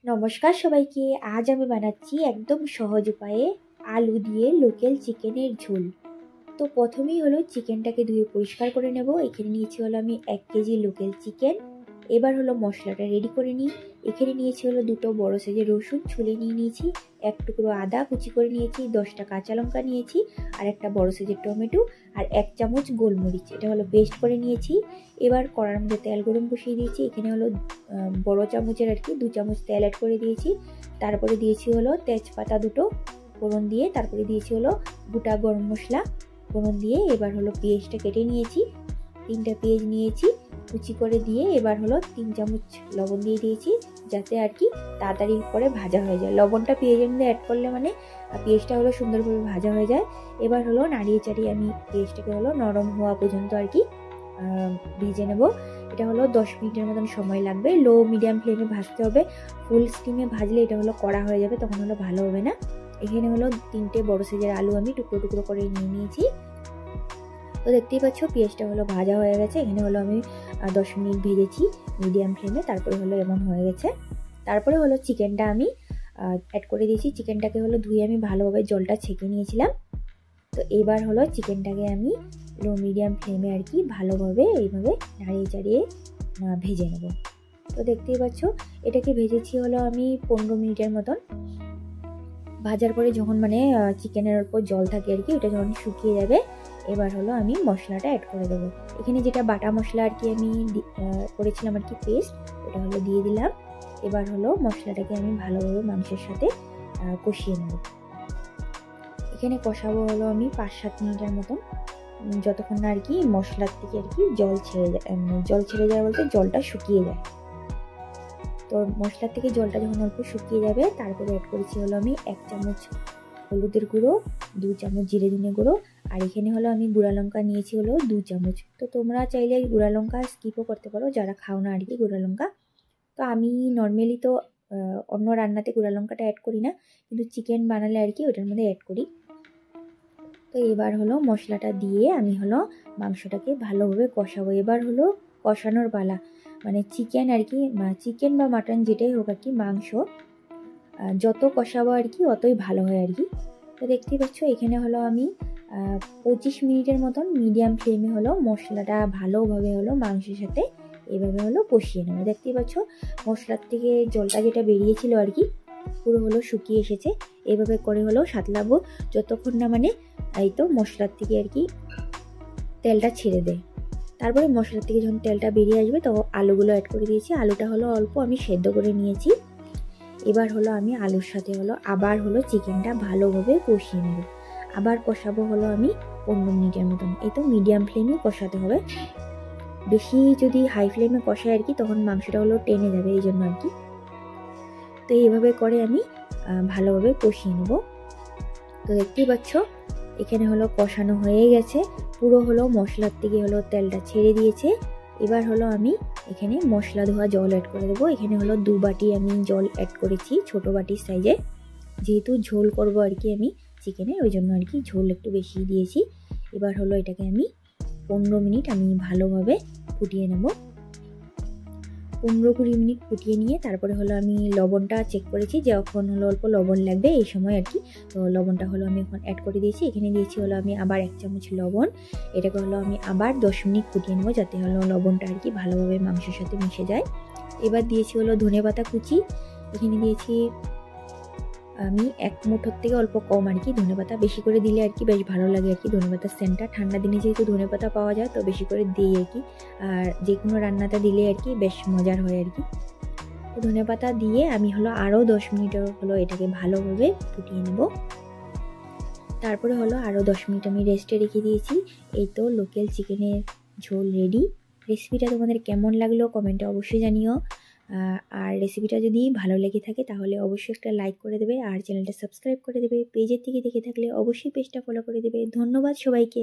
নমস্কার সবাইকে। আজ আমি বানাচ্ছি একদম সহজ উপায়ে আলু দিয়ে লোকাল চিকেনের ঝোল। তো প্রথমেই হলো চিকেনটাকে ধুয়ে পরিষ্কার করে নেব। এখানে নিয়েছি হলো আমি 1 কেজি লোকাল চিকেন। এবার হলো মশলাটা রেডি করে নিই। এখানে নিয়েছি হলো 2টো বড় সাইজের রসুন ছুলে নিয়েছি, 1 টুকরো আদা কুচি করে নিয়েছি, 10টা কাঁচা লঙ্কা নিয়েছি, আর একটা বড় সাইজের টমেটো, আর 1 চামচ গোলমরিচ, এটা হলো পেস্ট করে নিয়েছি। এবার কড়ার মধ্যে তেল গরম বসিয়ে দিয়েছি। এখানে হলো বড় চামচের 2 চামচ তেল অ্যাড করে দিয়েছি। তারপরে দিয়েছি হলো তেজপাতা 2টো ফোড়ন দিয়ে, তারপরে দিয়েছি হলো গোটা গরম মশলা ফোড়ন দিয়ে। এবার হলো পেঁয়াজটা কেটে নিয়েছি, 3টা পেঁয়াজ নিয়েছি কুচি করে দিয়ে। এবার হলো 3 চামচ লবণ দিয়ে দিয়েছি, যাতে তাড়াতাড়ি করে ভাজা হয়ে যায়। লবণটা পেঁয়াজের মধ্যে অ্যাড করলে পেঁয়াজটা হলো সুন্দরভাবে ভাজা হয়ে যায়। এবার হলো নাড়িয়ে চাড়িয়ে আমি পেঁয়াজটাকে হলো নরম হওয়া পর্যন্ত ভেজে নেব। এটা হলো 10 মিনিটের মতন সময় লাগবে। লো মিডিয়াম ফ্লেমে ভাজতে হবে। ফুল স্টিমে ভাজলে এটা হলো কড়া হয়ে যাবে, তখন হলো ভালো হবে না। এখানে হলো 3টে বড় সাইজের আলু আমি টুকরো টুকরো করে নিয়ে নিয়েছি। তো দেখতেই পাচ্ছ পেঁয়াজটা হলো ভাজা হয়ে গেছে। এখানে হলো আমি 10 মিনিট ভেজেছি মিডিয়াম ফ্লেমে, তারপরে হলো এমন হয়ে গেছে। তারপরে হলো চিকেনটা আমি অ্যাড করে দিয়েছি। চিকেনটাকে হলো ধুয়ে আমি ভালোভাবে জলটা ছেঁকে নিয়েছিলাম। তো এবার হলো চিকেনটাকে আমি লো মিডিয়াম ফ্লেমে ভালোভাবে এইভাবে নাড়িয়ে চাড়িয়ে ভেজে নেব। তো দেখতেই পাচ্ছ এটাকে ভেজেছি হলো আমি 15 মিনিটের মতন। ভাজার পরে যখন চিকেনের উপর জল থাকে ওটা যখন শুকিয়ে যাবে, এবার হলো আমি মশলাটা অ্যাড করে দেবো। এখানে যেটা বাটা মশলা আমি করেছিলাম পেস্ট, ওটা হলো দিয়ে দিলাম। এবার হলো মশলাটাকে আমি ভালোভাবে মাংসের সাথে কষিয়ে নেব। এখানে কষাবো হলো আমি 5-7 মিনিটের মতন, যতক্ষণ না মশলার থেকে জল ছেড়ে যায়। জল ছেড়ে যায় বলতে জলটা শুকিয়ে যায়। তো মশলার থেকে জলটা যখন অল্প শুকিয়ে যাবে, তারপরে অ্যাড করেছি হলো আমি 1 চামচ হলুদের গুঁড়ো, 2 চামচ জিরে ধনে গুঁড়ো, আর এখানে হলো আমি গুঁড়া লঙ্কা নিয়েছি হলো 2 চামচ। তো তোমরা চাইলে গুঁড়া লঙ্কা স্কিপও করতে পারো, যারা খাও না গুঁড়া লঙ্কা। তো আমি নর্মালি তো অন্য রান্নাতে গুঁড়া লঙ্কাটা অ্যাড করি না, কিন্তু চিকেন বানালে ওটার মধ্যে অ্যাড করি। তো এবার হলো মশলাটা দিয়ে আমি হলো মাংসটাকে ভালোভাবে কষাবো। এবার হলো কষানোর পালা। চিকেন চিকেন বা মাটন যেটাই হোক মাংস যত কষাবো অতই ভালো হয় তো দেখতেই পাচ্ছ এখানে হলো আমি 25 মিনিটের মতন মিডিয়াম ফ্লেমে হলো মশলাটা ভালোভাবে হলো মাংসের সাথে এভাবে হলো কষিয়ে নেবো। দেখতেই পাচ্ছ মশলার থেকে জলটা যেটা বেরিয়েছিল পুরো হলো শুকিয়ে এসেছে। এভাবে করে হলো সাতলাবো যতক্ষণ না এই তো মশলার থেকে তেলটা ছেড়ে দেয়। তারপরে মশলার থেকে যখন তেলটা বেরিয়ে আসবে, তো আলুগুলো অ্যাড করে দিয়েছি। আলুটা হলো অল্প আমি সেদ্ধ করে নিয়েছি। এবার হলো আমি আলুর সাথে হলো আবার হলো চিকেনটা ভালোভাবে কষিয়ে নেব। আবার কষাবো হলো আমি 15 মিনিটের মতন। এই তো মিডিয়াম ফ্লেমে কষাতে হবে। বেশি যদি হাই ফ্লেমে কষায় তখন মাংসটা হলো টেনে যাবে, এই জন্য তো এইভাবে করে আমি ভালোভাবে কষিয়ে নেব। তো দেখতেই পাচ্ছ এখানে হলো কষানো হয়ে গেছে, পুরো হলো মশলার থেকে হলো তেলটা ছেড়ে দিয়েছে। এবার হলো আমি এখানে মশলা ধোয়া জল অ্যাড করে দেবো। এখানে হলো 2 বাটি আমি জল অ্যাড করেছি, ছোট বাটির সাইজে, যেহেতু ঝোল করবো আমি চিকেনে, ওই জন্য ঝোল একটু বেশি দিয়েছি। এবার হলো এটাকে আমি 15 মিনিট আমি ভালোভাবে ফুটিয়ে নেব। 15-20 মিনিট ফুটিয়ে নিয়ে তারপরে হলো আমি লবণটা চেক করেছি, যখন হলো অল্প লবণ লাগবে এই সময় তো লবণটা হলো আমি এখন অ্যাড করে দিয়েছি। এখানে দিয়েছি হলো আমি আবার 1 চামচ লবণ। এটাকে হলো আমি আবার 10 মিনিট ফুটিয়ে নেবো, যাতে হলো লবণটা ভালোভাবে মাংসের সাথে মিশে যায়। এবার দিয়েছি হলো ধনেপাতা কুচি। এখানে দিয়েছি আমি 1 মুঠোর থেকে অল্প কম ধনেপাতা। বেশি করে দিলে বেশ ভালো লাগে ধনেপাতার সেন্টটা। ঠান্ডা দিনে যেহেতু ধনেপাতা পাওয়া যায়, তো বেশি করে দিই আর যে কোনো রান্নাতে দিলে বেশ মজার হয় তো ধনেপাতা দিয়ে আমি হলো আরও 10 মিনিট হলো এটাকে ভালোভাবে ফুটিয়ে নেব। তারপরে হলো আরও 10 মিনিট আমি রেস্টে রেখে দিয়েছি। এই তো লোকাল চিকেনের ঝোল রেডি। রেসিপিটা তোমাদের কেমন লাগলো কমেন্টে অবশ্যই জানিও। আর রেসিপিটা যদি ভালো লেগে থাকে তাহলে অবশ্যই একটা লাইক করে দেবে, আর চ্যানেলটা সাবস্ক্রাইব করে দেবে। পেজের থেকে দেখে থাকলে অবশ্যই পেজটা ফলো করে দেবে। ধন্যবাদ সবাইকে।